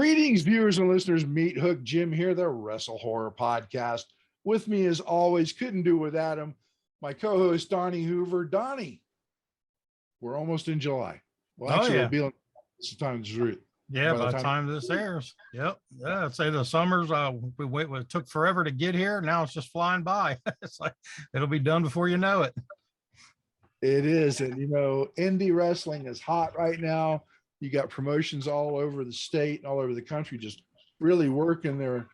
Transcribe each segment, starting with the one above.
Greetings, viewers and listeners. Meathook Jim here, the WrestleHorror podcast. With me, as always, couldn't do without him, my co-host Donnie Hoover. Donnie, we're almost in July. Well, actually, yeah. we'll be on this time. Yeah, by the time this airs. Yep. Yeah, I'd say the summers it took forever to get here. Now it's just flying by. It's like it'll be done before you know it. It is, and indie wrestling is hot right now. You got promotions all over the state and all over the country just really working their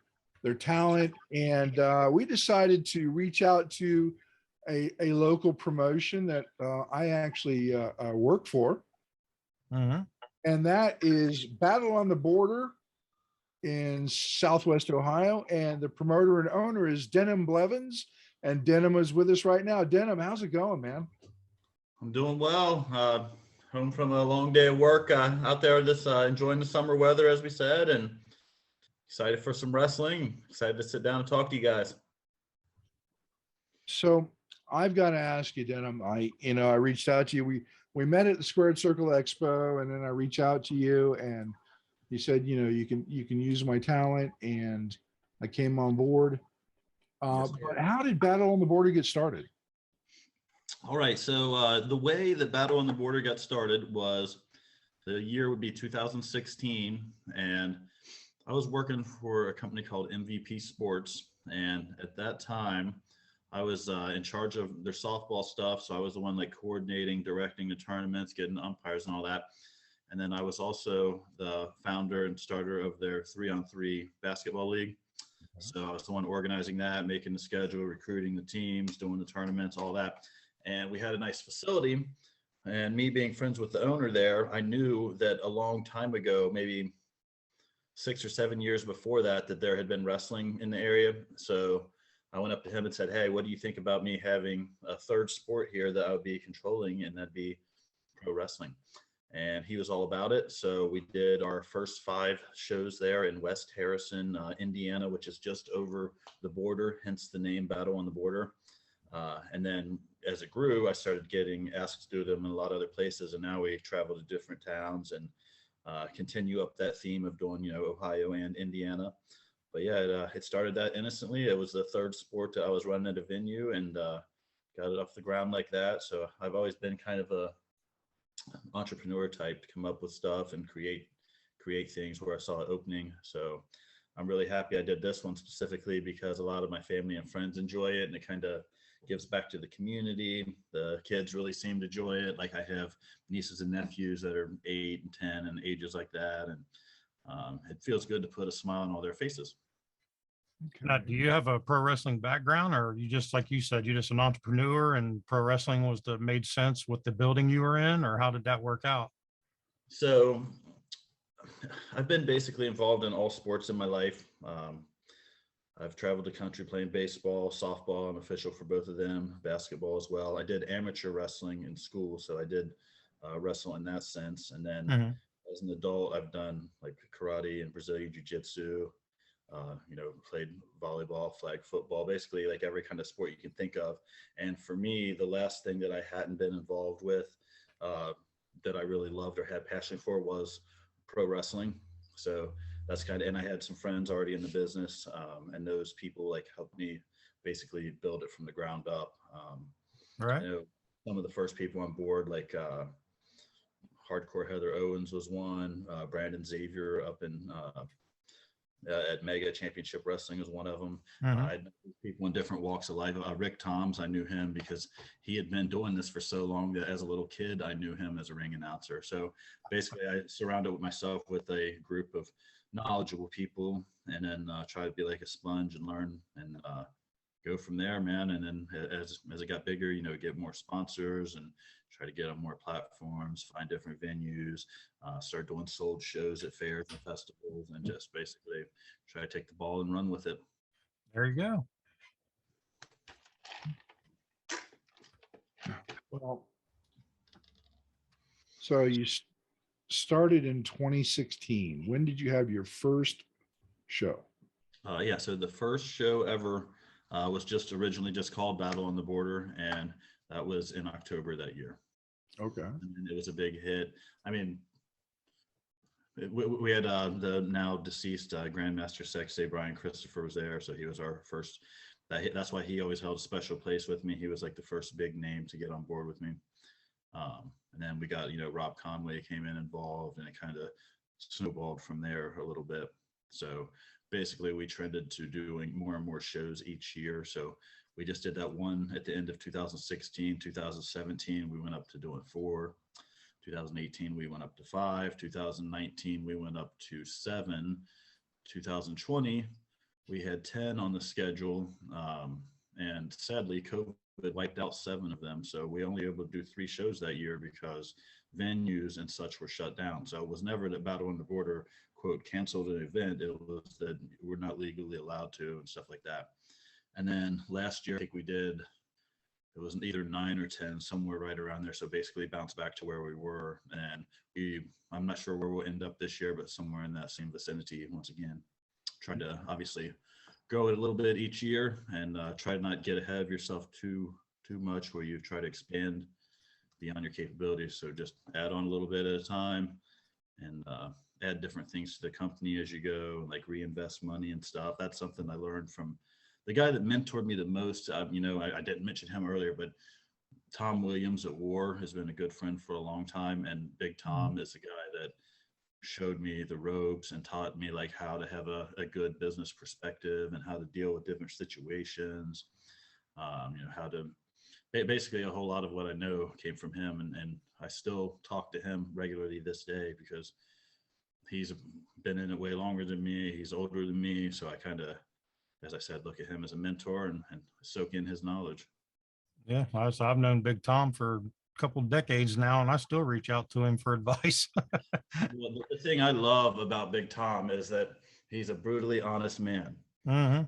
talent. And we decided to reach out to a local promotion that I actually work for. Mm-hmm. And that is Battle on the Border in Southwest Ohio. And the promoter and owner is Denim Blevins. And Denim is with us right now. Denim, how's it going, man? I'm doing well. Home from a long day of work out there, just enjoying the summer weather, as we said, and excited for some wrestling. Excited to sit down and talk to you guys. So I've got to ask you, Denim. I reached out to you. We met at the Squared Circle Expo, and then I reached out to you, and you said, you can use my talent, and I came on board. Yes, but how did Battle on the Border get started? All right, so the way that Battle on the Border got started was the year would be 2016, and I was working for a company called MVP Sports, and at that time, I was in charge of their softball stuff, so I was the one coordinating, directing the tournaments, getting umpires and all that. And then I was also the founder and starter of their 3-on-3 basketball league. So I was the one organizing that, making the schedule, recruiting the teams, doing the tournaments, all that. And we had a nice facility. And me being friends with the owner there, I knew that a long time ago, maybe 6 or 7 years before that there had been wrestling in the area. So I went up to him and said, hey, what do you think about me having a third sport here that I would be controlling, and that'd be pro wrestling? And he was all about it. So we did our first 5 shows there in West Harrison, Indiana, which is just over the border, hence the name Battle on the Border. And then as it grew, I started getting asked to do them in a lot of other places. And now we travel to different towns and continue up that theme of doing, Ohio and Indiana. But yeah, it started that innocently. It was the third sport that I was running at a venue, and got it off the ground like that. So I've always been kind of a entrepreneur type to come up with stuff and create things where I saw an opening. So I'm really happy I did this one specifically because a lot of my family and friends enjoy it, and it kind of gives back to the community. The kids really seem to enjoy it. I have nieces and nephews that are 8 and 10 and ages like that, and it feels good to put a smile on all their faces. Okay. Now, do you have a pro wrestling background, or you just, like you said, you're just an entrepreneur and pro wrestling made sense with the building you were in, or how did that work out? So I've been basically involved in all sports in my life. I've traveled the country playing baseball, softball. I'm official for both of them, basketball as well. I did amateur wrestling in school, so I did wrestle in that sense. And then as an adult, I've done karate and Brazilian jiu-jitsu, played volleyball, flag football, basically every kind of sport you can think of. And for me, the last thing that I hadn't been involved with that I really loved or had passion for was pro wrestling. So that's and I had some friends already in the business, and those people helped me basically build it from the ground up. Right. Some of the first people on board, Hardcore Heather Owens was one, Brandon Xavier up in at Mega Championship Wrestling was one of them. I know people in different walks of life. Rick Toms, I knew him because he had been doing this for so long that as a little kid, I knew him as a ring announcer. So basically, I surrounded myself with a group of knowledgeable people, and then try to be like a sponge and learn and go from there, man. And then as it got bigger, get more sponsors and try to get on more platforms, find different venues, start doing sold shows at fairs and festivals, and just basically try to take the ball and run with it. There you go. Well, so you started in 2016. When did you have your first show? Yeah, so the first show ever was originally just called Battle on the Border, and that was in October that year. Okay. And it was a big hit. I mean, we had the now deceased Grandmaster Sexay Brian Christopher was there, so he was our first. That's why he always held a special place with me. He was like the first big name to get on board with me. And then we got, Rob Conway came in involved, and it kind of snowballed from there a little bit. So basically we trended to doing more and more shows each year. So we just did that one at the end of 2016, 2017, we went up to doing 4. 2018, we went up to 5. 2019, we went up to 7. 2020, we had 10 on the schedule. And sadly, COVID wiped out 7 of them. So we only able to do 3 shows that year because venues and such were shut down. So it was never that Battle on the Border, quote, canceled an event. It was that we're not legally allowed to and stuff like that. And then last year, I think we did, it was either 9 or 10, somewhere right around there. So basically bounced back to where we were. And I'm not sure where we'll end up this year, but somewhere in that same vicinity, once again, trying to obviously grow it a little bit each year and try to not get ahead of yourself too much where you try to expand beyond your capabilities. So just add on a little bit at a time and add different things to the company as you go, like reinvest money and stuff. That's something I learned from the guy that mentored me the most. I didn't mention him earlier, but Tom Williams at War has been a good friend for a long time. And Big Tom is the guy that showed me the ropes and taught me like how to have a good business perspective and how to deal with different situations. How to basically a whole lot of what I know came from him. And I still talk to him regularly this day because he's been in it way longer than me. He's older than me. So I kind of, as I said, look at him as a mentor and soak in his knowledge. Yeah, I've known Big Tom for a couple of decades now, and I still reach out to him for advice. Well, the thing I love about Big Tom is that he's a brutally honest man. Mm-hmm.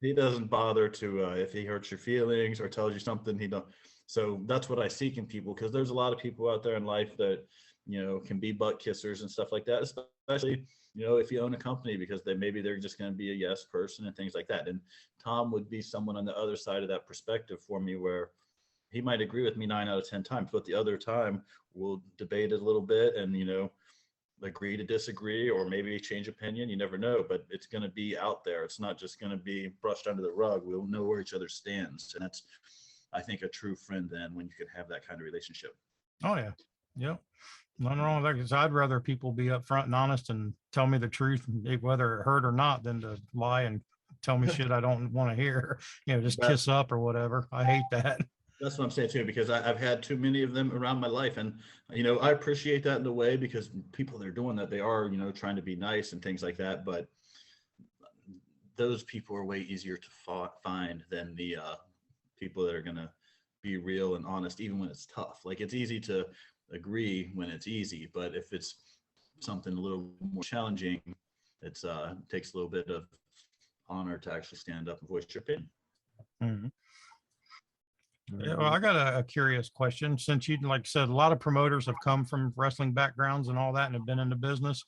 He doesn't bother to, if he hurts your feelings or tells you something, he don't. So that's what I seek in people, because there's a lot of people out there in life that, can be butt kissers and stuff like that, especially, if you own a company, because they're just going to be a yes person and things like that. And Tom would be someone on the other side of that perspective for me, where he might agree with me 9 out of 10 times, but the other time we'll debate it a little bit and, agree to disagree, or maybe change opinion. You never know, but it's going to be out there. It's not just going to be brushed under the rug. We'll know where each other stands. And that's, I think, a true friend then, when you can have that kind of relationship. Oh, yeah. Yep. Nothing wrong with that, because I'd rather people be upfront and honest and tell me the truth, whether it hurt or not, than to lie and tell me shit I don't want to hear, just kiss up or whatever. I hate that. That's what I'm saying too, because I've had too many of them around my life. And, I appreciate that in a way, because people that are doing that, they are, trying to be nice and things like that. But those people are way easier to find than the people that are going to be real and honest, even when it's tough. Like, it's easy to agree when it's easy, but if it's something a little more challenging, it takes a little bit of honor to actually stand up and voice your opinion. Mm-hmm. Yeah, well, I got a curious question. Since you, like I said, a lot of promoters have come from wrestling backgrounds and all that and have been in the business.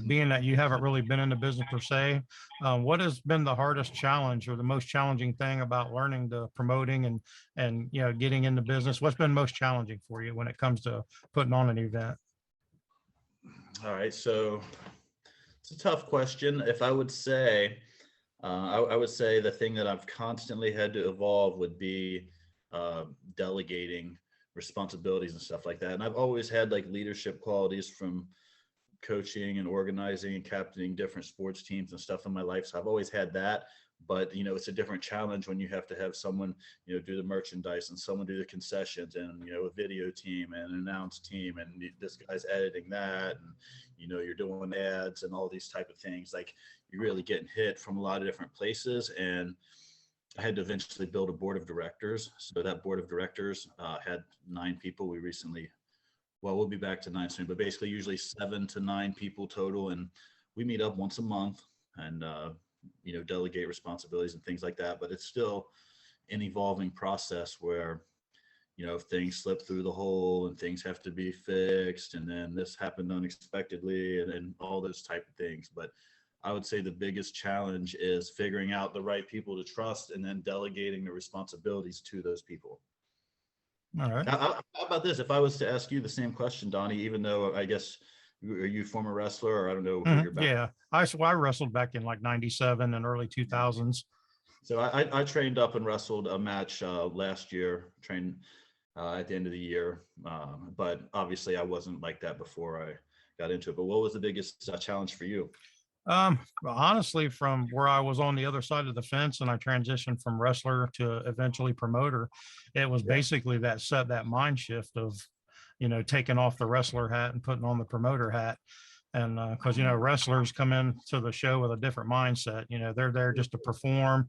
Being that you haven't really been in the business per se, what has been the hardest challenge or the most challenging thing about learning the promoting and getting into business? What's been most challenging for you when it comes to putting on an event? All right, so it's a tough question. If I would say, I would say the thing that I've constantly had to evolve would be delegating responsibilities and stuff like that. And I've always had like leadership qualities from coaching and organizing and captaining different sports teams and stuff in my life. So I've always had that, but it's a different challenge when you have to have someone, do the merchandise and someone do the concessions and, a video team and an announce team. And this guy's editing that. And, you're doing ads and all these type of things. Like, you're really getting hit from a lot of different places. And I had to eventually build a board of directors. So that board of directors had 9 people. We recently, we'll be back to 9 soon, but basically usually 7 to 9 people total. And we meet up once a month and, delegate responsibilities and things like that. But it's still an evolving process where, if things slip through the hole and things have to be fixed, and then this happened unexpectedly and all those type of things. But I would say the biggest challenge is figuring out the right people to trust and then delegating the responsibilities to those people. All right. How about this? If I was to ask you the same question, Donnie, even though I guess Are you a former wrestler, or I don't know who Mhm. you're back? Yeah. I wrestled back in like 97 and early 2000s. So I trained up and wrestled a match last year, trained at the end of the year. But obviously I wasn't like that before I got into it. But what was the biggest challenge for you? Honestly, from where I was on the other side of the fence and I transitioned from wrestler to eventually promoter, it was Yeah. basically that mind shift of, taking off the wrestler hat and putting on the promoter hat. And because wrestlers come into the show with a different mindset. They're there just to perform,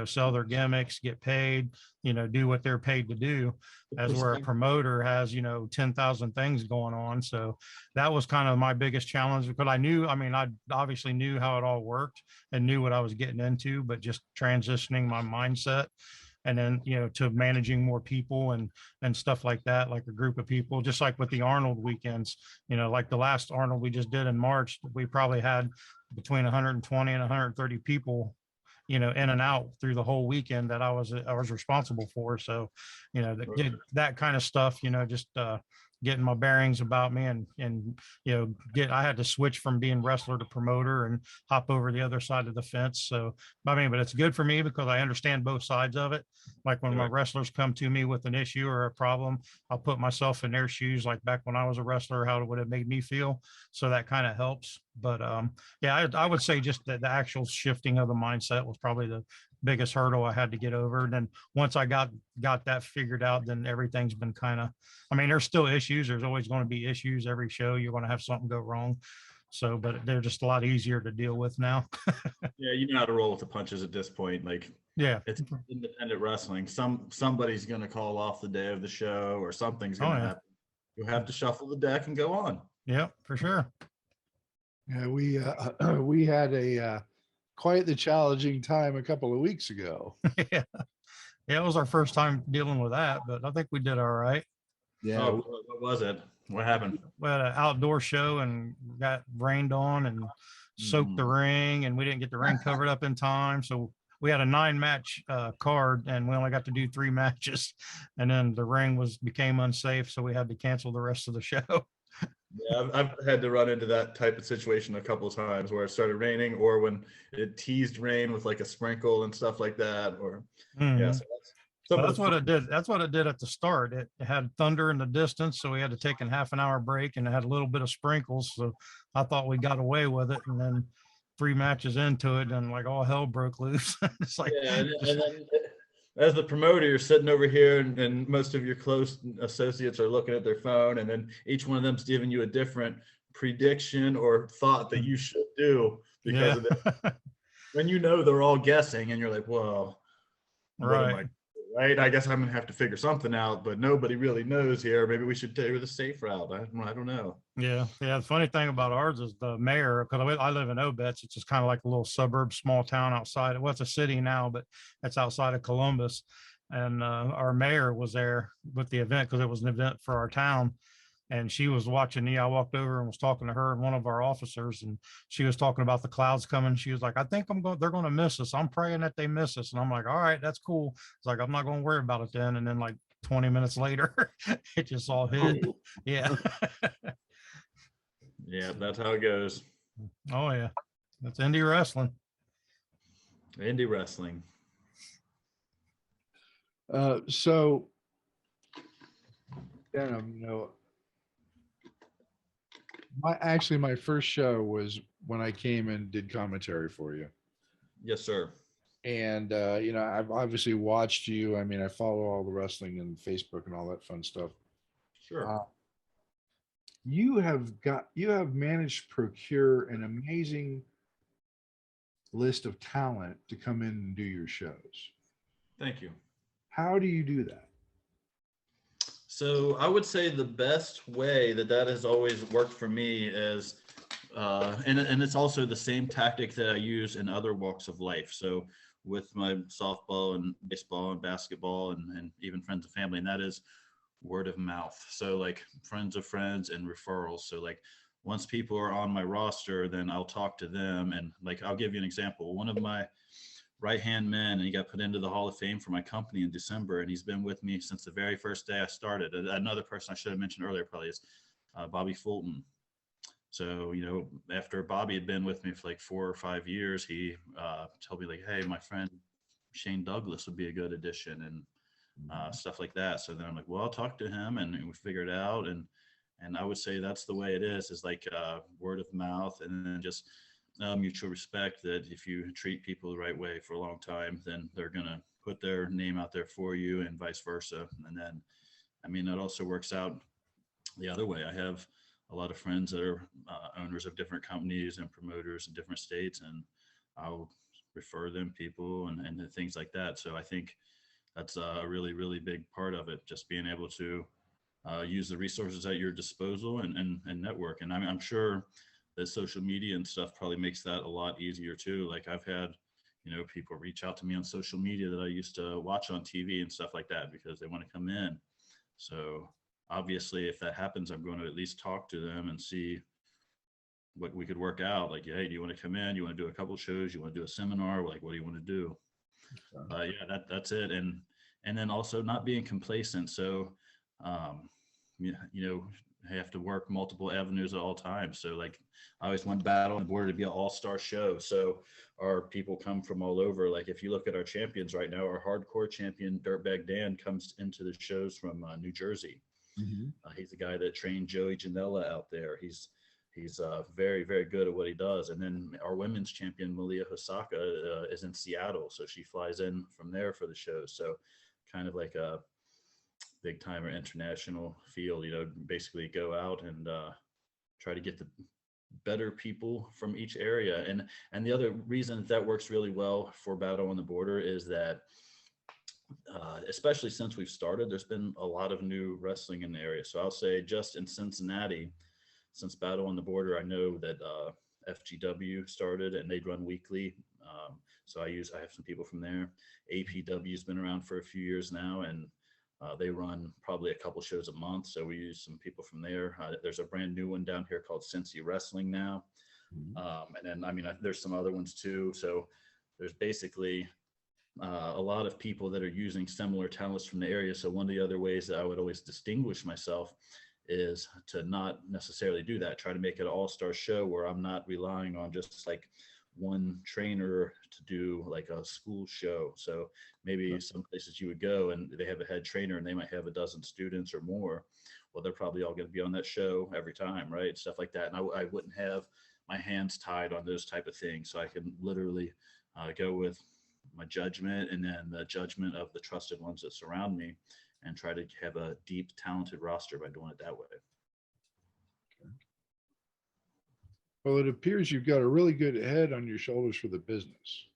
sell their gimmicks, get paid, do what they're paid to do, as where a promoter has 10,000 things going on. So that was kind of my biggest challenge, because I obviously knew how it all worked and knew what I was getting into, but just transitioning my mindset, and then to managing more people and stuff like that, like a group of people, just like with the Arnold weekends. Like the last Arnold we just did in March, we probably had between 120 and 130 people, in and out through the whole weekend that I was responsible for. So that kind of stuff, just getting my bearings about me, and I had to switch from being wrestler to promoter and hop over the other side of the fence. So but it's good for me because I understand both sides of it. Like when my wrestlers come to me with an issue or a problem, I'll put myself in their shoes, like back when I was a wrestler, how would it make me feel? So that kind of helps. But yeah, I would say just that the actual shifting of the mindset was probably the biggest hurdle I had to get over. And then once I got that figured out, then everything's been kind of, there's still issues. There's always going to be issues. Every show you're going to have something go wrong. So, but they're just a lot easier to deal with now. Yeah, you know how to roll with the punches at this point. Like, Yeah. it's independent wrestling. Somebody's going to call off the day of the show, or something's going to happen. You have to shuffle the deck and go on. Yeah, for sure. Yeah, we had a quite the challenging time a couple of weeks ago. Yeah. Yeah, it was our first time dealing with that, but I think we did all right. Yeah, Oh, what was it? What happened? We had an outdoor show and got rained on and soaked the ring, and we didn't get the ring covered up in time. So we had a 9-match card, and we only got to do 3 matches, and then the ring became unsafe, so we had to cancel the rest of the show. Yeah, I've had to run into that type of situation a couple of times where it started raining, or when it teased rain with like a sprinkle and stuff like that. Or yeah, so that's what it did. That's what it did at the start. It had thunder in the distance, so we had to take a half an hour break, and it had a little bit of sprinkles. So I thought we got away with it, and then 3 matches into it, and like all hell broke loose. It's like, yeah, and then as the promoter, you're sitting over here, and most of your close associates are looking at their phone, and then each one of them's giving you a different prediction or thought that you should do because of it. When they're all guessing, and you're like, well, right. Right? I guess I'm gonna have to figure something out, but nobody really knows here. Maybe we should take the safe route. I don't know. Yeah. The funny thing about ours is the mayor, because I live in Obetz. It's just kind of like a little suburb, small town outside. Well, it's a city now, but it's outside of Columbus. And our mayor was there with the event because it was an event for our town. And she was watching me. I walked over and was talking to her and one of our officers, and she was talking about the clouds coming. She was like, I think they're going to miss us. I'm praying that they miss us. And I'm like, all right, that's cool. It's like, I'm not going to worry about it then. And then like 20 minutes later, it just all hit. Yeah. Yeah, that's how it goes. Oh yeah. That's indie wrestling. Indie wrestling. So, Denim, my first show was when I came and did commentary for you. Yes, sir. And I've obviously watched you. I follow all the wrestling and Facebook and all that fun stuff. Sure. You have managed to procure an amazing list of talent to come in and do your shows. Thank you. How do you do that? So I would say the best way that has always worked for me is, and it's also the same tactic that I use in other walks of life. So with my softball and baseball and basketball and even friends and family, and that is word of mouth. So like friends of friends and referrals. So like once people are on my roster, then I'll talk to them. And like, I'll give you an example. One of my right-hand men, and he got put into the Hall of Fame for my company in December, and he's been with me since the very first day I started. Another person I should have mentioned earlier probably is Bobby Fulton. So, after Bobby had been with me for like 4 or 5 years, he told me like, hey, my friend Shane Douglas would be a good addition, and stuff like that. So then I'm like, well, I'll talk to him, and we figured it out. And I would say that's the way it is like word of mouth, and then just mutual respect, that if you treat people the right way for a long time, then they're going to put their name out there for you, and vice versa. And then, I mean, that also works out the other way. I have a lot of friends that are owners of different companies and promoters in different states, and I'll refer them people and things like that. So I think that's a really, really big part of it, just being able to use the resources at your disposal and network. And I'm sure that social media and stuff probably makes that a lot easier too. Like I've had, people reach out to me on social media that I used to watch on TV and stuff like that because they want to come in. So obviously, if that happens, I'm going to at least talk to them and see what we could work out. Like, hey, do you want to come in? You want to do a couple shows? You want to do a seminar? Like, what do you want to do? Yeah, that's it. And then also not being complacent. So, I have to work multiple avenues at all times. So like I always want Battle on the Border to be an all-star show. So our people come from all over. Like if you look at our champions right now, our hardcore champion Dirtbag Dan comes into the shows from New Jersey. He's the guy that trained Joey Janela out there. He's very, very good at what he does. And then our women's champion, Malia Hosaka, is in Seattle. So she flies in from there for the shows. So kind of like a big time or international field, basically go out and try to get the better people from each area. And the other reason that works really well for Battle on the Border is that especially since we've started, there's been a lot of new wrestling in the area. So I'll say just in Cincinnati, since Battle on the Border, I know that FGW started and they'd run weekly. So I have some people from there. APW's been around for a few years now, and they run probably a couple shows a month. So we use some people from there. There's a brand new one down here called Cincy Wrestling now. And then, there's some other ones too. So there's basically a lot of people that are using similar talents from the area. So one of the other ways that I would always distinguish myself is to not necessarily do that. Try to make it an all-star show where I'm not relying on just like one trainer to do like a school show. So maybe some places you would go and they have a head trainer and they might have a dozen students or more. Well, they're probably all going to be on that show every time, right? Stuff like that. And I wouldn't have my hands tied on those type of things. So I can literally go with my judgment and then the judgment of the trusted ones that surround me and try to have a deep, talented roster by doing it that way. Well, it appears you've got a really good head on your shoulders for the business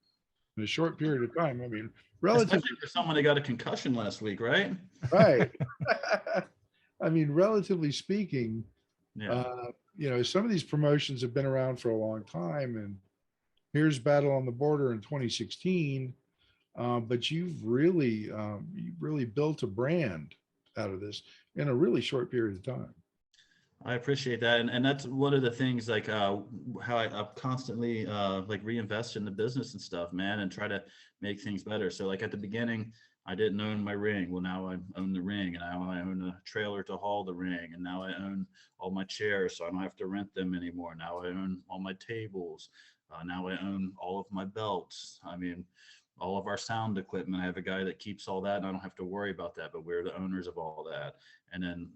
in a short period of time. I mean, relatively Especially for someone that got a concussion last week, right? right. I mean, relatively speaking, Yeah. Some of these promotions have been around for a long time, and here's Battle on the Border in 2016. But you've really built a brand out of this in a really short period of time. I appreciate that. And that's one of the things, like how I constantly like reinvest in the business and stuff, man, and try to make things better. So like at the beginning, I didn't own my ring. Well, now I own the ring, and now I own a trailer to haul the ring. And now I own all my chairs, so I don't have to rent them anymore. Now I own all my tables. Now I own all of my belts. I mean, all of our sound equipment. I have a guy that keeps all that, and I don't have to worry about that, but we're the owners of all that. And then,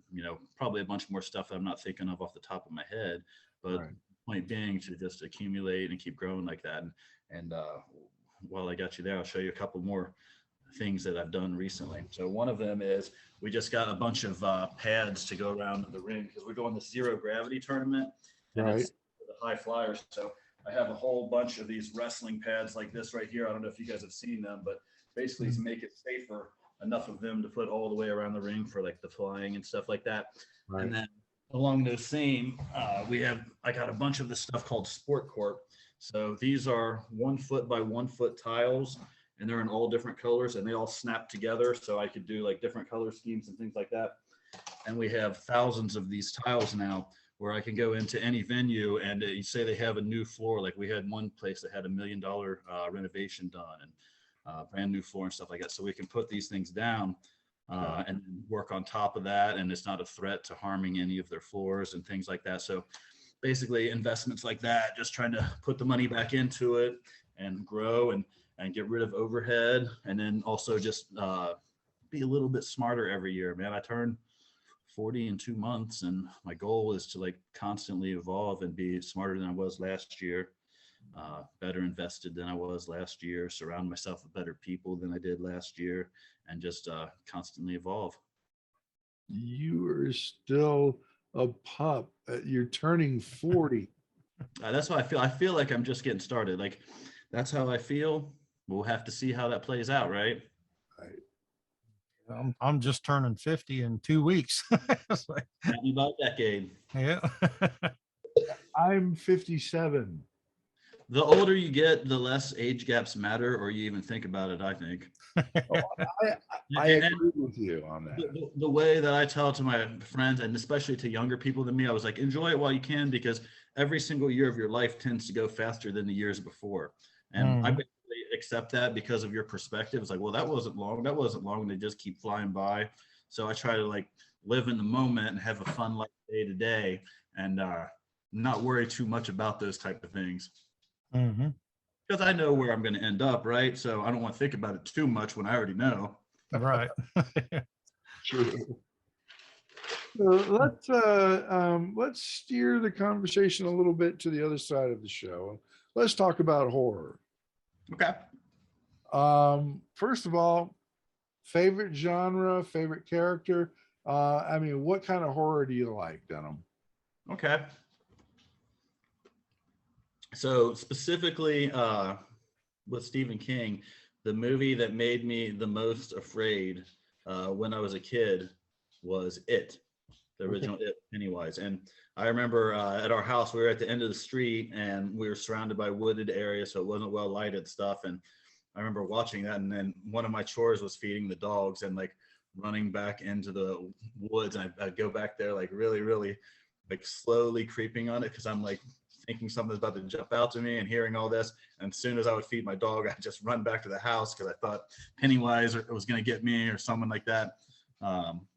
probably a bunch more stuff that I'm not thinking of off the top of my head, but Right. Point being to just accumulate and keep growing like that. And while I got you there, I'll show you a couple more things that I've done recently. So one of them is we just got a bunch of pads to go around the ring because we're doing the zero gravity tournament, and Right. it's the high flyers. So I have a whole bunch of these wrestling pads like this right here. I don't know if you guys have seen them, but basically to make it safer, enough of them to put all the way around the ring for like the flying and stuff like that. Right. And then along those same, I got a bunch of this stuff called Sport Corp. So these are 1 foot by 1 foot tiles, and they're in all different colors, and they all snap together. So I could do like different color schemes and things like that. And we have thousands of these tiles now, where I can go into any venue and you say they have a new floor. Like we had one place that had $1 million renovation done and brand new floor and stuff like that. So we can put these things down and work on top of that. And it's not a threat to harming any of their floors and things like that. So basically investments like that, just trying to put the money back into it and grow and get rid of overhead. And then also just be a little bit smarter every year, man. I turn 40 in 2 months, and my goal is to like constantly evolve and be smarter than I was last year, better invested than I was last year, surround myself with better people than I did last year, and just constantly evolve. You are still a pup. You're turning 40. That's how I feel. I feel like I'm just getting started. Like, that's how I feel. We'll have to see how that plays out, right? I'm just turning 50 in 2 weeks. It's like, Happy about a decade. yeah. I'm 57. The older you get, the less age gaps matter, or you even think about it, I think. I agree with you on that. The way that I tell to my friends, and especially to younger people than me, I was like, enjoy it while you can, because every single year of your life tends to go faster than the years before. And I basically accept that because of your perspective. It's like, well, that wasn't long. And they just keep flying by. So I try to like live in the moment and have a fun life day to day, and not worry too much about those type of things. Because I know where I'm going to end up, right? So I don't want to think about it too much when I already know. Right. True. Let's steer the conversation a little bit to the other side of the show. Let's talk about horror. Okay. First of all, favorite genre, favorite character. I mean, what kind of horror do you like, Denim? Okay. So specifically with Stephen King, the movie that made me the most afraid when I was a kid was It, the original It, Pennywise. And I remember at our house, we were at the end of the street and we were surrounded by wooded areas, so it wasn't well lighted stuff. And I remember watching that, and then one of my chores was feeding the dogs and like running back into the woods. And I'd go back there like really, really like slowly creeping on it, because I'm like thinking something's about to jump out to me and hearing all this. And as soon as I would feed my dog, I'd just run back to the house because I thought Pennywise was going to get me or someone like that.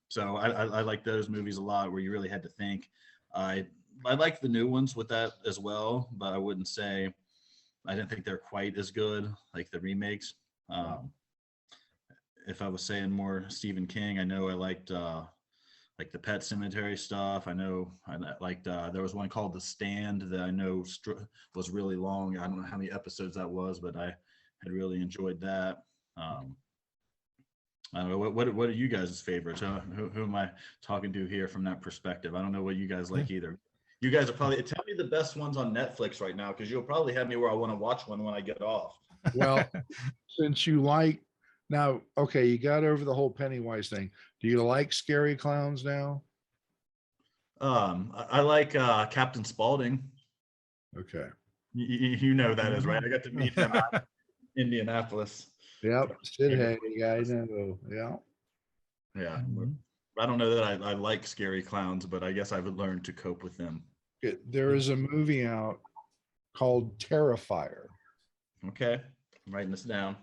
So I like those movies a lot where you really had to think. I like the new ones with that as well, but I wouldn't say, I didn't think they're quite as good like the remakes. If I was saying more Stephen King, I know I liked like the Pet Cemetery stuff. I know I liked, there was one called The Stand that I know was really long. I don't know how many episodes that was, but I had really enjoyed that. I don't know, what are you guys' favorites? Who am I talking to here from that perspective? I don't know what you guys like either. You guys are probably, tell me the best ones on Netflix right now, because you'll probably have me where I want to watch one when I get off. Well, since you like, now, okay, you got over the whole Pennywise thing. Do you like scary clowns now? I like Captain Spaulding. Okay. You know that is, right? I got to meet him out in Indianapolis. Yep. Sid Haig, I know. Yeah. Yeah. I don't know that I like scary clowns, but I guess I've learned to cope with them. There is a movie out called Terrifier. Okay. I'm writing this down.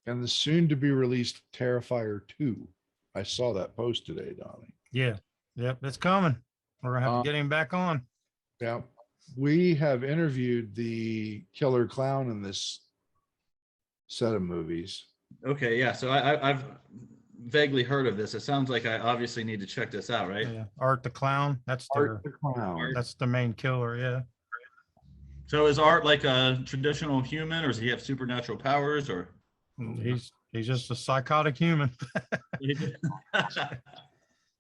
And the soon to be released Terrifier 2. I saw that post today, Donnie. Yeah. Yep. It's coming. We're going to have to get him back on. Yeah. We have interviewed the killer clown in this set of movies. Okay. Yeah. So I've vaguely heard of this. It sounds like I obviously need to check this out, right? Yeah. Art the Clown. That's Art the Clown. That's the main killer. Yeah. So is Art like a traditional human, or does he have supernatural powers, or? He's just a psychotic human.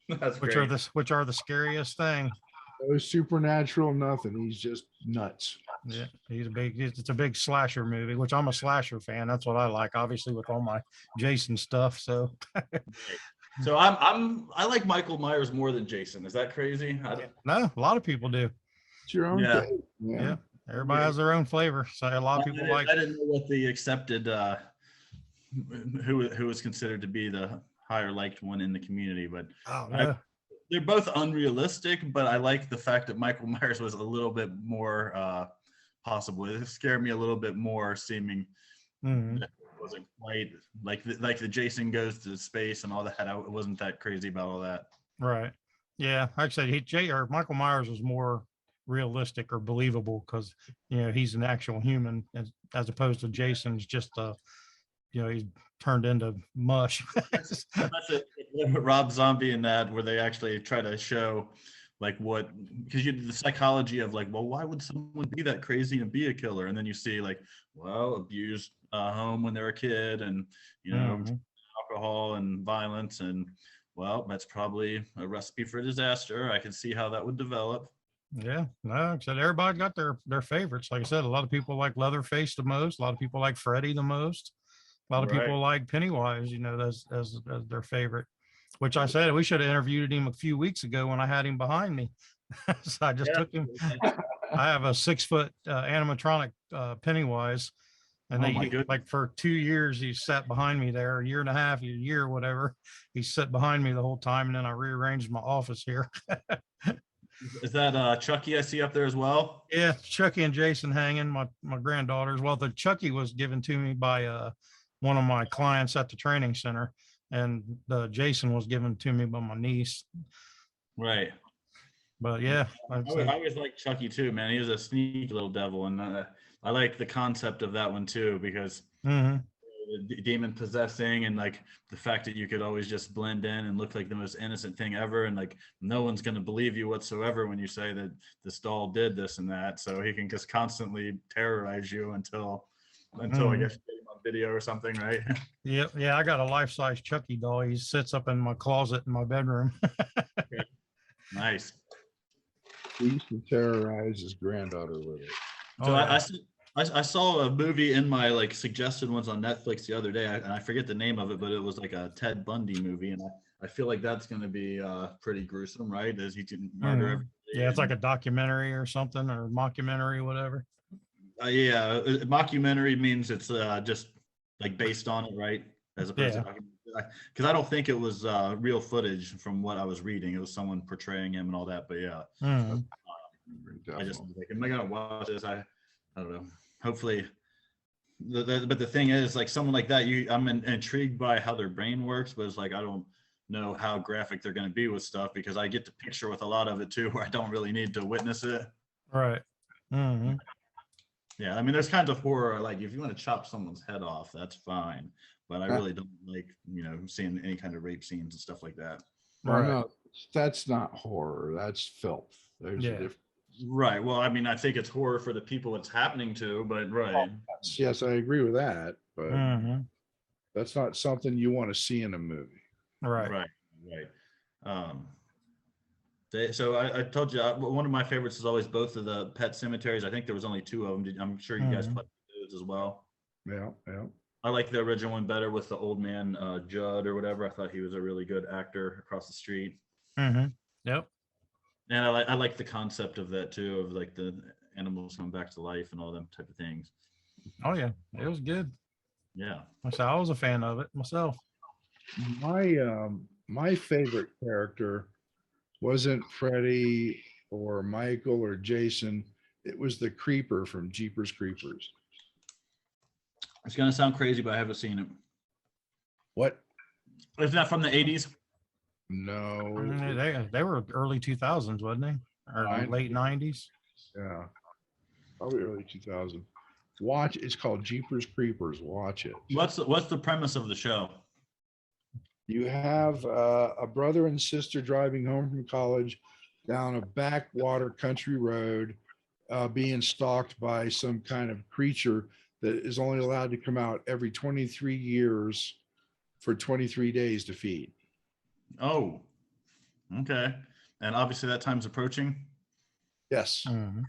That's which are the scariest thing. No supernatural, nothing. He's just nuts. Yeah, it's a big slasher movie, which I'm a slasher fan. That's what I like, obviously, with all my Jason stuff. So so I like Michael Myers more than Jason. Is that crazy? No, a lot of people do. It's your own thing. Yeah. Everybody has their own flavor. So a lot of people like. I didn't know what the accepted who was considered to be the higher liked one in the community, but they're both unrealistic. But I like the fact that Michael Myers was a little bit more possible. It scared me a little bit more, seeming that it wasn't quite like the Jason goes to space and all that. I wasn't that crazy about all that. Right. Yeah, like I said, Michael Myers was more realistic or believable because he's an actual human as opposed to Jason's just he's turned into mush. That's it. Rob Zombie in that, where they actually try to show like what, because you the psychology of like, well, why would someone be that crazy and be a killer? And then you see like, well, abused home when they were a kid, and Mhm. alcohol and violence, and well, that's probably a recipe for disaster. I can see how that would develop. Yeah, no, like I said everybody got their favorites. Like I said, a lot of people like Leatherface the most. A lot of people like Freddy the most. A lot of Right. people like Pennywise, as their favorite. Which I said we should have interviewed him a few weeks ago when I had him behind me. So I just Yeah. took him. I have a 6 foot animatronic Pennywise, and Oh my they goodness. like for 2 years he sat behind me there, a year and a half, a year, whatever. He sat behind me the whole time, and then I rearranged my office here. Is that Chucky I see up there as well? Yeah, Chucky and Jason hanging, my granddaughters. Well, the Chucky was given to me by one of my clients at the training center, and the Jason was given to me by my niece. Right. But yeah, I'd I say, always like Chucky too, man. He was a sneaky little devil, and I like the concept of that one too, because mhm. the demon possessing, and like the fact that you could always just blend in and look like the most innocent thing ever, and like no one's going to believe you whatsoever when you say that this doll did this and that. So he can just constantly terrorize you until I guess you get him on video or something, right? Yep, yeah, I got a life-size Chucky doll. He sits up in my closet in my bedroom. Okay. Nice. He used to terrorize his granddaughter with it. So Oh yeah. I saw a movie in my like suggested ones on Netflix the other day, and I forget the name of it, but it was like a Ted Bundy movie, and I feel like that's going to be pretty gruesome, right? As he can murder Mhm. everybody. Yeah, it's like And, a documentary or something, or mockumentary, whatever. yeah, mockumentary means it's just like based on it, right? As opposed to Yeah. documentary. Because I don't think it was real footage from what I was reading. It was someone portraying him and all that. But yeah, Mhm. I just Definitely. like, am I gonna watch this? I don't know. Hopefully, but the thing is, like someone like that, I'm intrigued by how their brain works, but it's like I don't know how graphic they're going to be with stuff, because I get to picture with a lot of it too, where I don't really need to witness it. Right. Mhm. Yeah, I mean, there's kinds of horror like if you want to chop someone's head off, that's fine, but I Uh, really don't like seeing any kind of rape scenes and stuff like that. well, Right. no, that's not horror. That's filth. There's a Yeah. difference. Right. Well, I mean, I think it's horror for the people it's happening to, but right. Yes, I agree with that, but Mhm. that's not something you want to see in a movie. Right. Right. Right. Um, so I told you one of my favorites is always both of the Pet Cemeteries. I think there was only two of them. I'm sure you guys Mhm. played those as well. Yeah, yeah. I like the original one better with the old man Judd or whatever. I thought he was a really good actor across the street, Mhm. Yep. and I like the concept of that too, of like the animals coming back to life and all them type of things. Oh yeah, it was good. Yeah. I was a fan of it myself. My favorite character wasn't Freddy or Michael or Jason. It was the creeper from Jeepers Creepers. It's gonna sound crazy, but I haven't seen it. What? Is that from the 80s? No. They were early 2000s, wasn't they? Or I- late 90s. Yeah, probably early 2000. Watch. It's called Jeepers Creepers. Watch it. What's the premise of the show? You have a brother and sister driving home from college down a backwater country road, being stalked by some kind of creature that is only allowed to come out every 23 years for 23 days to feed. Oh, okay. And obviously that time's approaching. Yes. Mhm.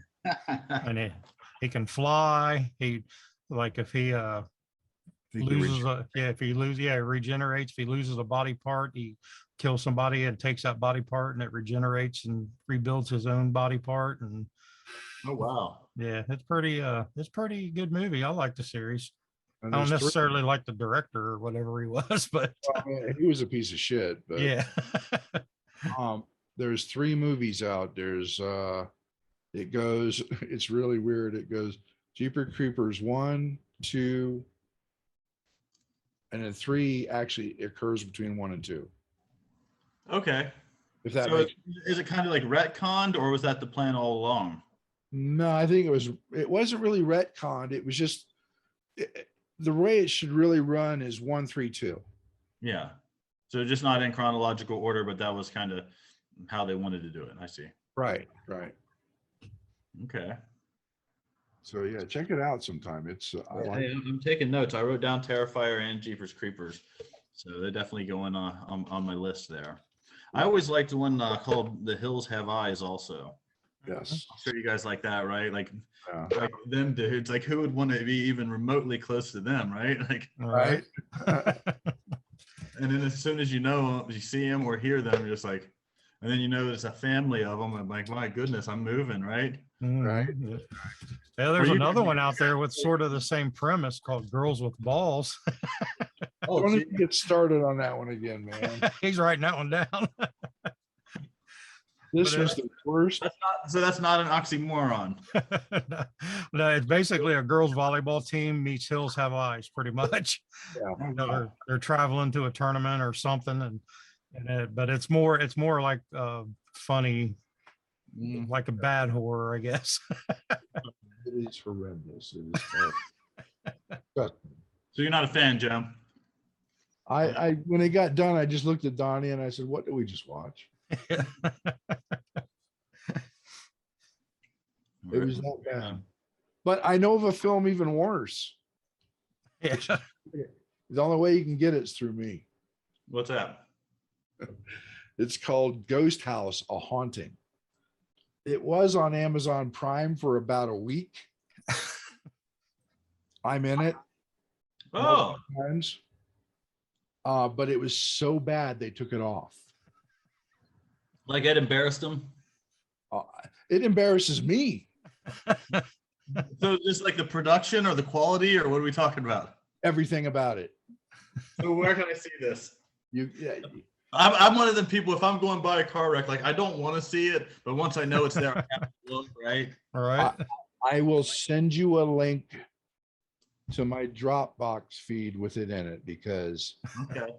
And he can fly. He like if he loses if he loses, yeah, regenerates. If he loses a body part, he kills somebody and takes that body part and it regenerates and rebuilds his own body part. And Oh wow. yeah, it's pretty good movie. I like the series. And I don't there's three. necessarily like the director or whatever he was, but I mean, he was a piece of shit, but yeah. there's three movies out. There's it goes, it's really weird. It goes Jeepers Creepers 1, 2, and then 3 actually occurs between 1 and 2. Okay. If that So makes is it kind of like retconned, or was that the plan all along? No, I think it wasn't really retconned. It was just the way it should really run is 1-3-2. Yeah. So just not in chronological order, but that was kind of how they wanted to do it. I see. Right. Okay. So yeah, check it out sometime. It's I like Hey, I'm taking notes. I wrote down Terrifier and Jeepers Creepers, so they're definitely going on my list there. I always liked the one called The Hills Have Eyes. Also, yes. I'm sure you guys like that, right? Like Yeah. them dudes. Like who would want to be even remotely close to them, right? Like, All right. and then as soon as you see them or hear them, you're just like, and then there's a family of them. I'm like, my goodness, I'm moving, right? Right. Mhm. Yeah, there's you- another one out there with sort of the same premise called Girls with Balls. Oh, Don't gee. even get started on that one again, man. He's writing that one down. This But was the worst. That's not an oxymoron. No, it's basically a girls volleyball team meets Hills Have Eyes, pretty much. Yeah. You know, they're traveling to a tournament or something, but it's more like funny, like a bad horror, I guess. It is horrendous. It is terrible. So you're not a fan, Joe? I when it got done, I just looked at Donnie and I said, "What did we just watch?" It was that bad. But I know of a film even worse. Yeah. The only way you can get it is through me. What's that? It's called Ghost House: A Haunting. It was on Amazon Prime for about a week. I'm in it. Oh, Times. But it was so bad they took it off. like it embarrassed them. It embarrasses me. So just like the production or the quality, or what are we talking about? Everything about it. So where can I see this? Yeah, I'm one of them people. If I'm going by a car wreck, like I don't want to see it, but once I know it's there, I have to look, right? All right. I will send you a link to my Dropbox feed with it in it because Okay.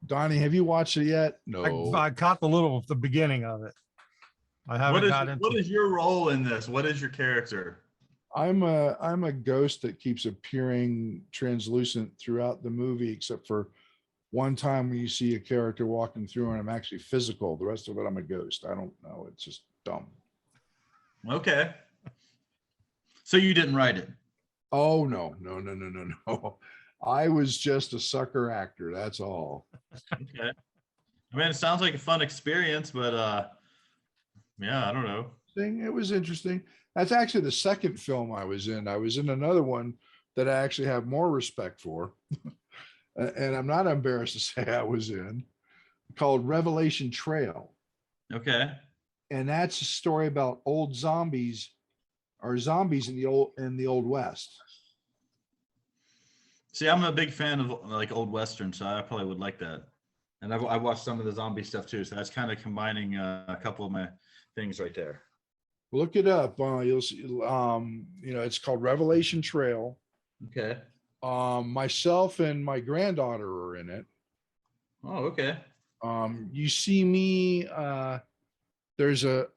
Donnie, have you watched it yet? No. I caught the beginning of it. I haven't got into. What is your role in this? What is your character? I'm a ghost that keeps appearing translucent throughout the movie, except for one time when you see a character walking through and I'm actually physical. The rest of it, I'm a ghost. I don't know. It's just dumb. Okay. So you didn't write it. Oh no. I was just a sucker actor. That's all. Okay. I mean, it sounds like a fun experience, but yeah, I don't know. It was interesting. That's actually the second film I was in. I was in another one that I actually have more respect for. And I'm not embarrassed to say I was in, called Revelation Trail. Okay. And that's a story about old zombies or zombies in the old West. See, I'm a big fan of like old Western, so I probably would like that. And I watched some of the zombie stuff too, so that's kind of combining a couple of my things right there. Look it up. You'll see. It's called Revelation Trail. Okay. Myself and my granddaughter are in it. Oh, okay. You see me. There's a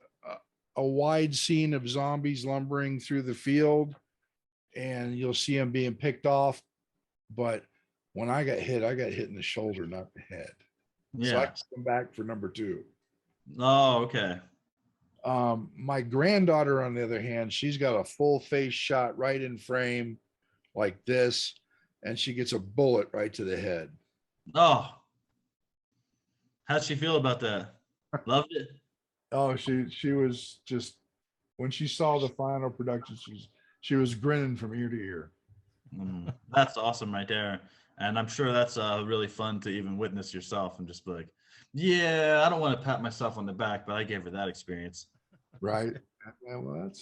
wide scene of zombies lumbering through the field, and you'll see them being picked off. But when I got hit in the shoulder, not the head. Yeah. So I come back for number 2. Oh, okay. My granddaughter, on the other hand, she's got a full face shot right in frame like this, and she gets a bullet right to the head. Oh. How'd she feel about that? Loved it? Oh, she was just, when she saw the final production, she was grinning from ear to ear. That's awesome right there. And I'm sure that's really fun to even witness yourself and just be like, yeah, I don't want to pat myself on the back, but I gave her that experience. Right. Yeah, well,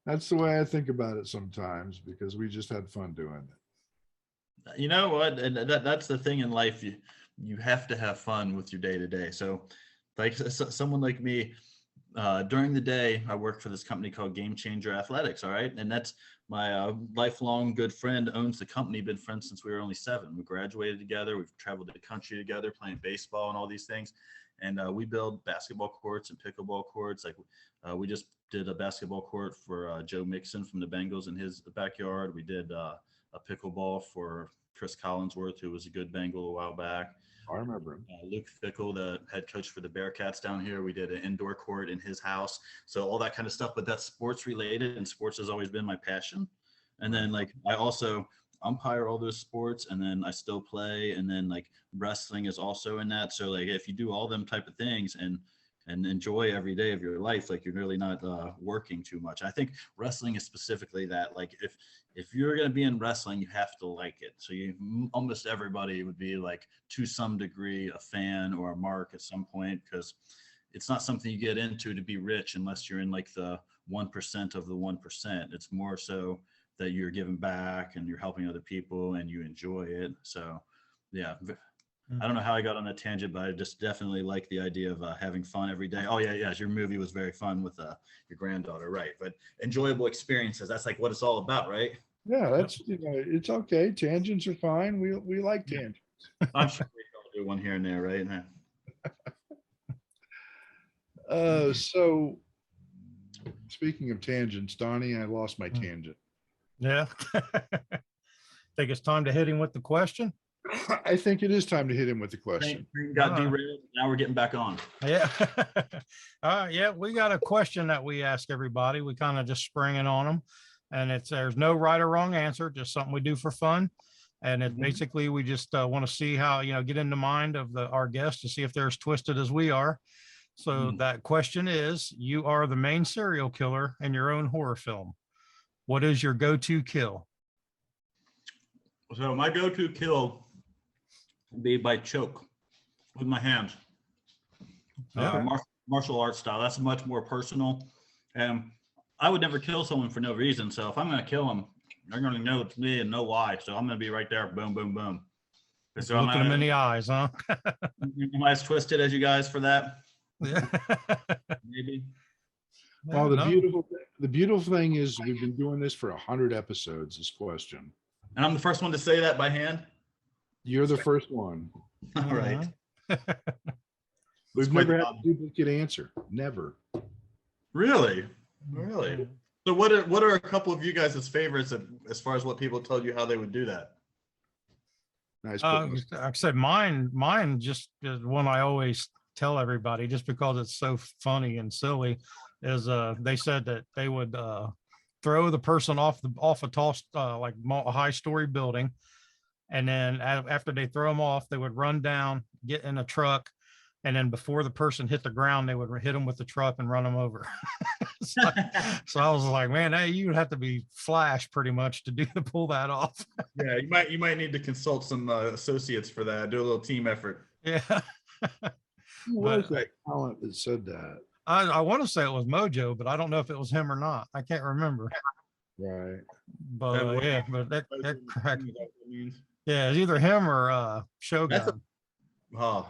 that's the way I think about it sometimes, because we just had fun doing it. You know what? And that's the thing in life. You have to have fun with your day to day. So like someone like me, during the day, I work for this company called Game Changer Athletics. All right. And that's my lifelong good friend owns the company, been friends since we were only 7. We graduated together. We've traveled the country together, playing baseball and all these things. and we build basketball courts and pickleball courts. Like we just did a basketball court for Joe Mixon from the Bengals in his backyard. We did a pickleball for Chris Collinsworth, who was a good Bengal a while back. I remember him. Luke Fickle, the head coach for the Bearcats down here, we did an indoor court in his house. So all that kind of stuff, but that's sports related, and sports has always been my passion. And then like I also umpire all those sports, and then I still play, and then like wrestling is also in that. So like if you do all them type of things and enjoy every day of your life, like you're really not working too much. I think wrestling is specifically that. Like if you're going to be in wrestling, you have to like it. So almost everybody would be like to some degree a fan or a mark at some point, because it's not something you get into to be rich unless you're in like the 1% of the 1%. It's more so that you're giving back and you're helping other people and you enjoy it. So yeah, I don't know how I got on that tangent, but I just definitely like the idea of having fun every day. Oh yeah, your movie was very fun with your granddaughter, right? But enjoyable experiences, that's like what it's all about, right? Yeah, that's, it's okay. Tangents are fine. We like tangents. I'm sure we all do one here and there, right? So speaking of tangents, Donnie, I lost my tangent. Yeah. Think it's time to hit him with the question? I think it is time to hit him with the question. Got derailed. Now we're getting back on. Yeah. Yeah, we got a question that we ask everybody. We kind of just spring it on them, and there's no right or wrong answer, just something we do for fun. And it basically, we just want to see how, get in the mind of our guest to see if they're as twisted as we are. So that question is, you are the main serial killer in your own horror film. What is your go-to kill? So my go-to kill would be by choke with my hands. Martial arts style. That's much more personal. And I would never kill someone for no reason. So if I'm going to kill them, they're going to know it's me and know why. So I'm going to be right there. Boom, boom, boom. So Looking them in the eyes, huh? Am I as twisted as you guys for that? Yeah. Maybe. Well, the beautiful thing is we've been doing this for 100 episodes, this question. And I'm the first one to say that by hand? You're the first one. All right. We've never had a duplicate answer. Never. Really? So what are a couple of you guys' favorites as far as what people told you how they would do that? Nice. Like I said, mine just is one I always tell everybody, just because it's so funny and silly, is they said that they would throw the person off a tall like a high story building, and then after they throw them off, they would run down, get in a truck, and then before the person hit the ground, they would hit them with the truck and run them over. So I was like, man, hey, you would have to be Flash pretty much to pull that off. Yeah, you might need to consult some associates for that. Do a little team effort. Yeah. Who was that talent that said that? I want to say it was Mojo, but I don't know if it was him or not. I can't remember. Right. But yeah, but that cracked. Yeah, it's either him or Shogun. Oh.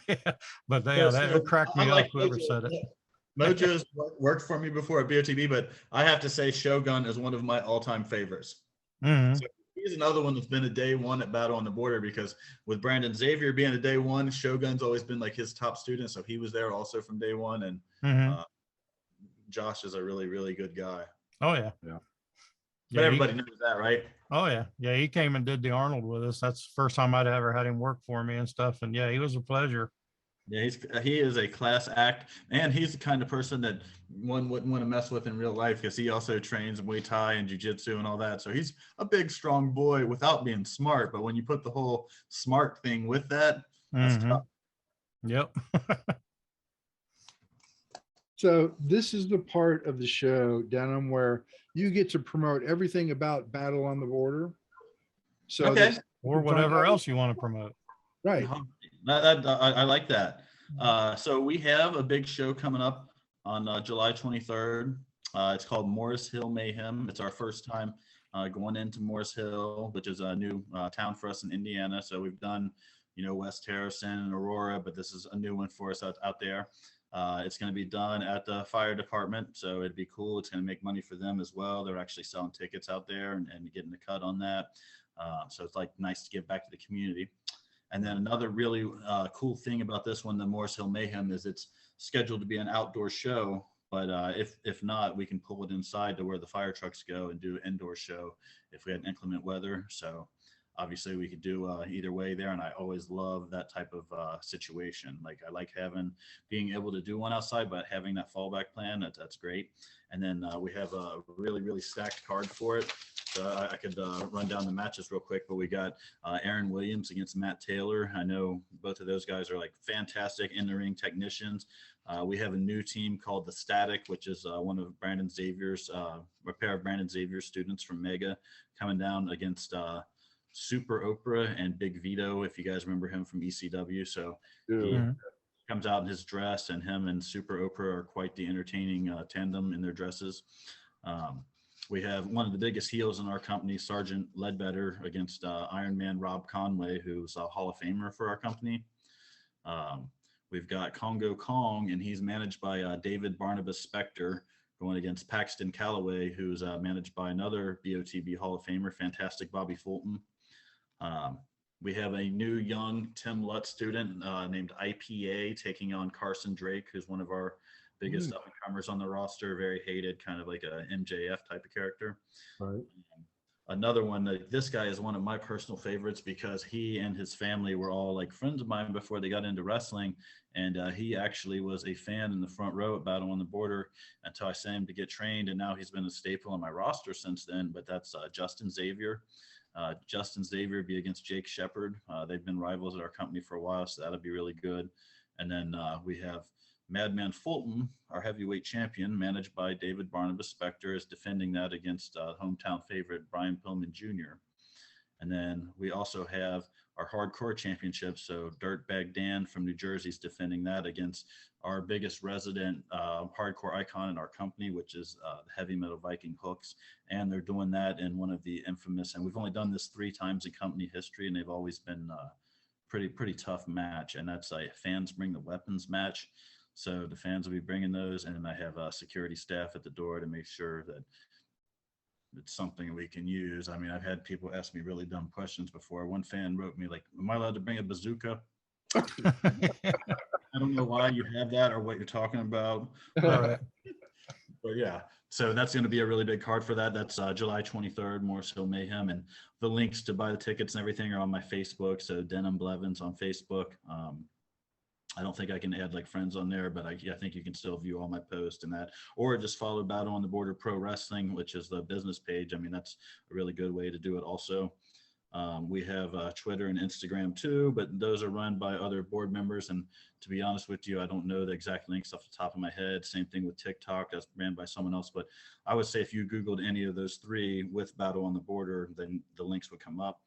Yeah, but that cracked me up. Whoever said it. Mojo's worked for me before at BOTB, but I have to say Shogun is one of my all-time favorites. Mm-hmm. So he's another one that's been a day one at Battle on the Border, because with Brandon Xavier being a day one, Shogun's always been like his top student, so he was there also from day one. And Josh is a really, really good guy. Oh yeah. But everybody knows that, right? Oh yeah, he came and did the Arnold with us. That's the first time I'd ever had him work for me and stuff. And yeah, he was a pleasure. Yeah, he is a class act, and he's the kind of person that one wouldn't want to mess with in real life, because he also trains Muay Thai and Jiu-Jitsu and all that. So he's a big, strong boy without being smart. But when you put the whole smart thing with that, that's tough. Yep. So this is the part of the show, Denim, where you get to promote everything about Battle on the Border. So okay. Or whatever else you want to promote. Right. I like that. So we have a big show coming up on July 23rd. It's called Morris Hill Mayhem. It's our first time going into Morris Hill, which is a new town for us in Indiana. So we've done, West Harrison and Aurora, but this is a new one for us out there. It's going to be done at the fire department, so it'd be cool. It's going to make money for them as well. They're actually selling tickets out there and getting a cut on that. So it's like nice to give back to the community. And then another really cool thing about this one, the Morris Hill Mayhem, is it's scheduled to be an outdoor show. But if not, we can pull it inside to where the fire trucks go and do an indoor show if we had inclement weather. So obviously we could do either way there. And I always love that type of situation. Like I like being able to do one outside, but having that fallback plan, that's great. And then we have a really, really stacked card for it. So I could run down the matches real quick, but we got Aaron Williams against Matt Taylor. I know both of those guys are like fantastic in-the-ring technicians. We have a new team called the Static, which is one of Brandon Xavier's, a pair of Brandon Xavier's students from Mega, coming down against Super Oprah and Big Vito, if you guys remember him from ECW. So he comes out in his dress, and him and Super Oprah are quite the entertaining tandem in their dresses. We have one of the biggest heels in our company, Sergeant Ledbetter, against Iron Man Rob Conway, who's a Hall of Famer for our company. We've got Congo Kong, and he's managed by David Barnabas Spector, going against Paxton Calloway, who's managed by another BOTB Hall of Famer, fantastic Bobby Fulton. We have a new young Tim Lutz student named IPA taking on Carson Drake, who's one of our biggest up-and-comers on the roster, very hated, kind of like a MJF type of character. Right. Another one, this guy is one of my personal favorites because he and his family were all like friends of mine before they got into wrestling. And he actually was a fan in the front row at Battle on the Border until I sent him to get trained. And now he's been a staple on my roster since then, but that's Justin Xavier. Justin Xavier be against Jake Shepard. They've been rivals at our company for a while, so that'll be really good. And then we have Madman Fulton, our heavyweight champion, managed by David Barnabas Spector, is defending that against hometown favorite Brian Pillman Jr. And then we also have our hardcore championship. So Dirtbag Dan from New Jersey is defending that against our biggest resident hardcore icon in our company, which is the Heavy Metal Viking Hooks. And they're doing that in one of the infamous, and we've only done this 3 times in company history, and they've always been pretty tough match. And that's a fans bring the weapons match. So the fans will be bringing those, and I have security staff at the door to make sure that it's something we can use. I mean, I've had people ask me really dumb questions before. One fan wrote me like, "Am I allowed to bring a bazooka?" I don't know why you have that or what you're talking about. But yeah, so that's going to be a really big card for that. That's July 23rd, Morris Hill Mayhem. And the links to buy the tickets and everything are on my Facebook. So Denim Blevins on Facebook. I don't think I can add like friends on there, but I think you can still view all my posts and that, or just follow Battle on the Border Pro Wrestling, which is the business page. I mean, that's a really good way to do it also. We have Twitter and Instagram too, but those are run by other board members. And to be honest with you, I don't know the exact links off the top of my head. Same thing with TikTok, that's ran by someone else. But I would say if you Googled any of those 3 with Battle on the Border, then the links would come up.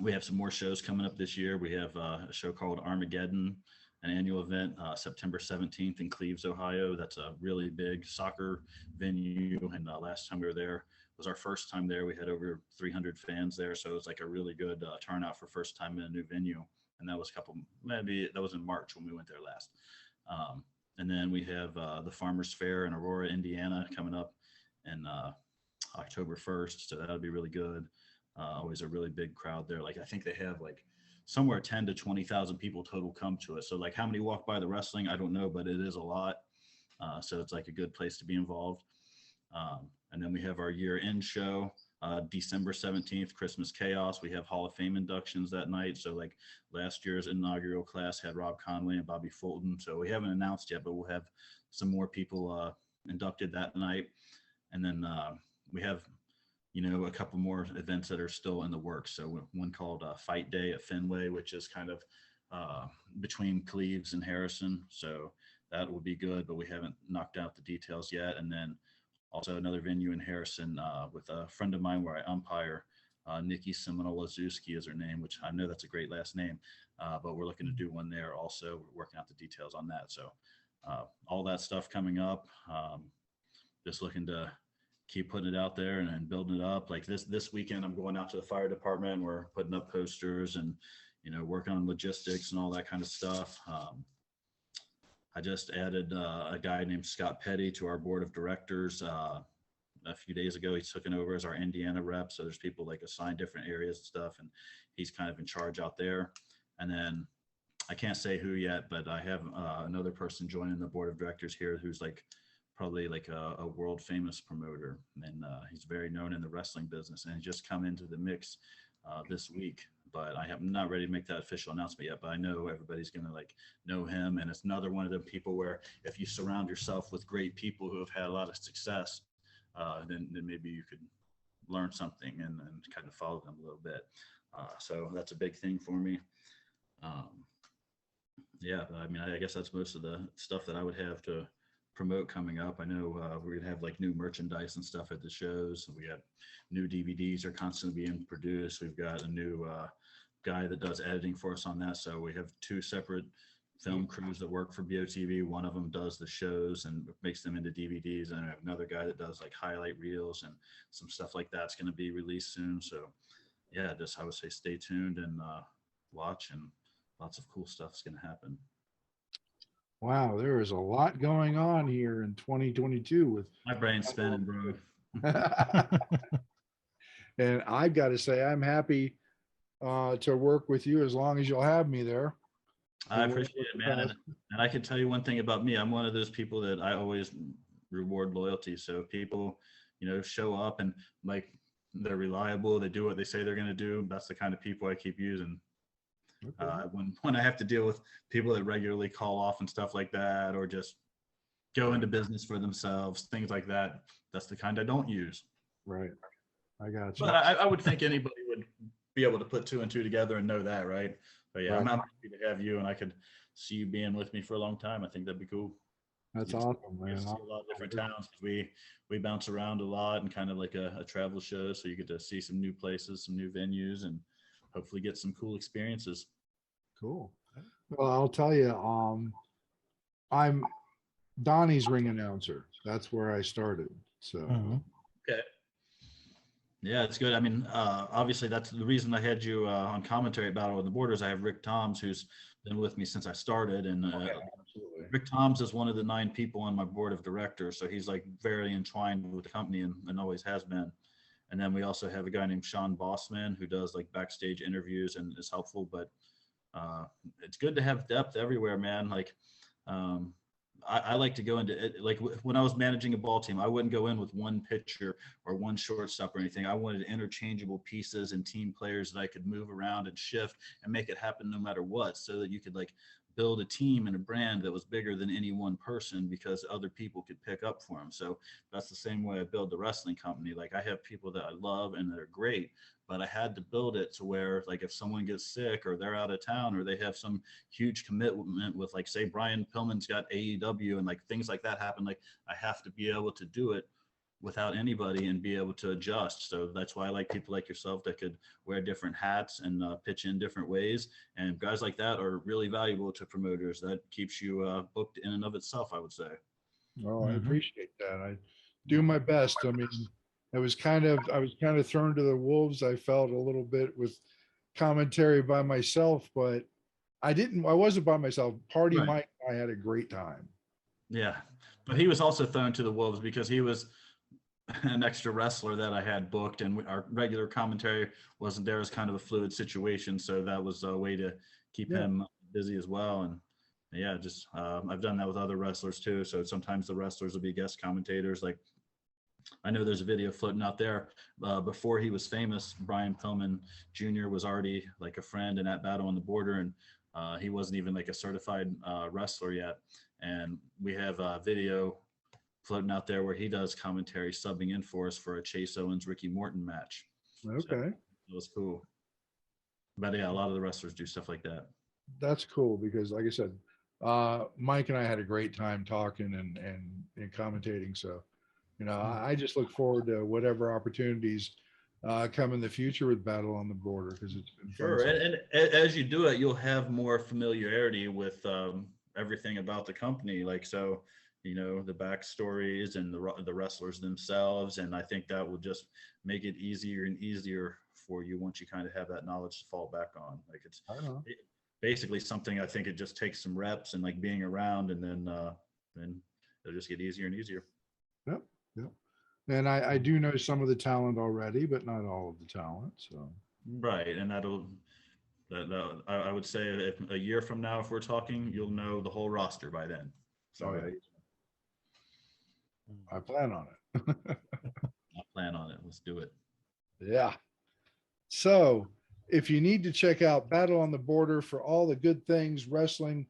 We have some more shows coming up this year. We have a show called Armageddon, an annual event, September 17th in Cleves, Ohio. That's a really big soccer venue. And last time we were there was our first time there. We had over 300 fans there. So it was like a really good turnout for first time in a new venue. And that was that was in March when we went there last. And then we have the Farmers Fair in Aurora, Indiana coming up in October 1st. So that'll be really good. Always a really big crowd there. Like I think they have like somewhere 10 to 20,000 people total come to it. So like how many walk by the wrestling, I don't know, but it is a lot. So it's like a good place to be involved. And then we have our year-end show, December 17th, Christmas Chaos. We have Hall of Fame inductions that night. So like last year's inaugural class had Rob Conway and Bobby Fulton. So we haven't announced yet, but we'll have some more people inducted that night. And then we have a couple more events that are still in the works. So one called Fight Day at Fenway, which is kind of between Cleves and Harrison. So that will be good, but we haven't knocked out the details yet. And then also another venue in Harrison with a friend of mine where I umpire, Nikki Seminole-Lazewski is her name, which I know that's a great last name, but we're looking to do one there also. We're working out the details on that. So all that stuff coming up, just looking to keep putting it out there and building it up. Like this weekend, I'm going out to the fire department. We're putting up posters and, working on logistics and all that kind of stuff. I just added a guy named Scott Petty to our board of directors a few days ago. He's taken over as our Indiana rep. So there's people like assigned different areas and stuff, and he's kind of in charge out there. And then I can't say who yet, but I have another person joining the board of directors here who's like probably like a world famous promoter, and he's very known in the wrestling business, and he just come into the mix this week. But I'm not ready to make that official announcement yet, but I know everybody's going to like know him. And it's another one of the people where if you surround yourself with great people who have had a lot of success, then maybe you could learn something and kind of follow them a little bit. So that's a big thing for me. Yeah, I mean, I guess that's most of the stuff that I would have to promote coming up. I know we're gonna have like new merchandise and stuff at the shows. We got new DVDs are constantly being produced. We've got a new guy that does editing for us on that. So we have two separate film crews that work for BOTB. One of them does the shows and makes them into DVDs, and I have another guy that does like highlight reels and some stuff like that's going to be released soon. So yeah, just I would say stay tuned and watch, and lots of cool stuff is going to happen. Wow, there is a lot going on here in 2022 with My brain's spinning, bro. and I've got to say I'm happy to work with you as long as you'll have me there. I appreciate it, man. And I can tell you one thing about me. I'm one of those people that I always reward loyalty. So if people, show up and like they're reliable, they do what they say they're going to do, that's the kind of people I keep using. Okay. When I have to deal with people that regularly call off and stuff like that, or just go into business for themselves, things like that, that's the kind I don't use. Right. I got you. But I would think anybody would be able to put two and two together and know that, right? But yeah, right. I'm happy to have you, and I could see you being with me for a long time. I think that'd be cool. That's awesome, man. See a lot of different towns. We bounce around a lot and kind of like a travel show, so you get to see some new places, some new venues, and hopefully get some cool experiences. Cool. Well, I'll tell you, I'm Donnie's ring announcer. That's where I started. So okay. Yeah, it's good. I mean, obviously that's the reason I had you on commentary at Battle of the Borders. I have Rick Toms, who's been with me since I started, and Rick Toms is one of the 9 people on my board of directors. So he's like very entwined with the company and always has been. And then we also have a guy named Sean Bossman who does like backstage interviews and is helpful. But it's good to have depth everywhere, man. Like I like to go into it. Like when I was managing a ball team, I wouldn't go in with one pitcher or one shortstop or anything. I wanted interchangeable pieces and team players that I could move around and shift and make it happen no matter what, so that you could like build a team and a brand that was bigger than any one person, because other people could pick up for them. So that's the same way I build the wrestling company. Like I have people that I love and that are great, but I had to build it to where like if someone gets sick or they're out of town or they have some huge commitment with like, say, Brian Pillman's got AEW and like things like that happen, like I have to be able to do it without anybody and be able to adjust. So that's why I like people like yourself that could wear different hats and pitch in different ways. And guys like that are really valuable to promoters. That keeps you booked in and of itself, I would say. Well, I appreciate that. I do my best. I mean, I was kind of thrown to the wolves. I felt a little bit with commentary by myself, but I wasn't by myself. Party right. Mike and I had a great time. Yeah. But he was also thrown to the wolves because he was an extra wrestler that I had booked, and our regular commentary wasn't there. As kind of a fluid situation. So that was a way to keep him busy as well. And yeah, just I've done that with other wrestlers too. So sometimes the wrestlers will be guest commentators. Like I know there's a video floating out there. Before he was famous, Brian Pillman Jr. was already like a friend and at Battle on the Border, and he wasn't even like a certified wrestler yet. And we have a video floating out there where he does commentary subbing in for us for a Chase Owens Ricky Morton match. Okay. So it was cool. But yeah, a lot of the wrestlers do stuff like that. That's cool because like I said, Mike and I had a great time talking and commentating. So, I just look forward to whatever opportunities come in the future with Battle on the Border, because it's been sure. And as you do it, you'll have more familiarity with everything about the company. Like, so, the backstories and the wrestlers themselves. And I think that will just make it easier and easier for you once you kind of have that knowledge to fall back on. Like it's basically something, I think it just takes some reps and like being around, and then it'll just get easier and easier. Yep. And I do know some of the talent already, but not all of the talent. So Right, and I would say if a year from now, if we're talking, you'll know the whole roster by then. So oh, yeah, I plan on it. I'll plan on it. Let's do it. Yeah. So if you need to check out Battle on the Border for all the good things wrestling,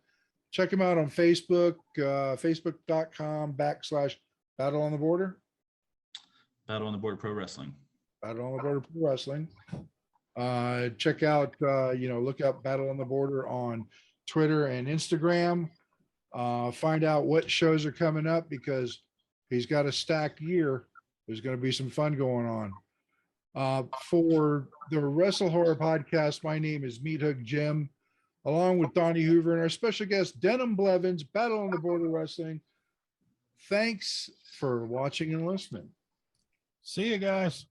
check them out on Facebook, facebook.com/Battle on the Border, Battle on the Board Pro Wrestling. Battle on the Border Pro Wrestling. Check out, look up Battle on the Border on Twitter and Instagram. Find out what shows are coming up because he's got a stacked year. There's going to be some fun going on. For the WrestleHorror podcast, my name is Meathook Jim, along with Donnie Hoover and our special guest, Denim Blevins, Battle on the Border Wrestling. Thanks for watching and listening. See you guys.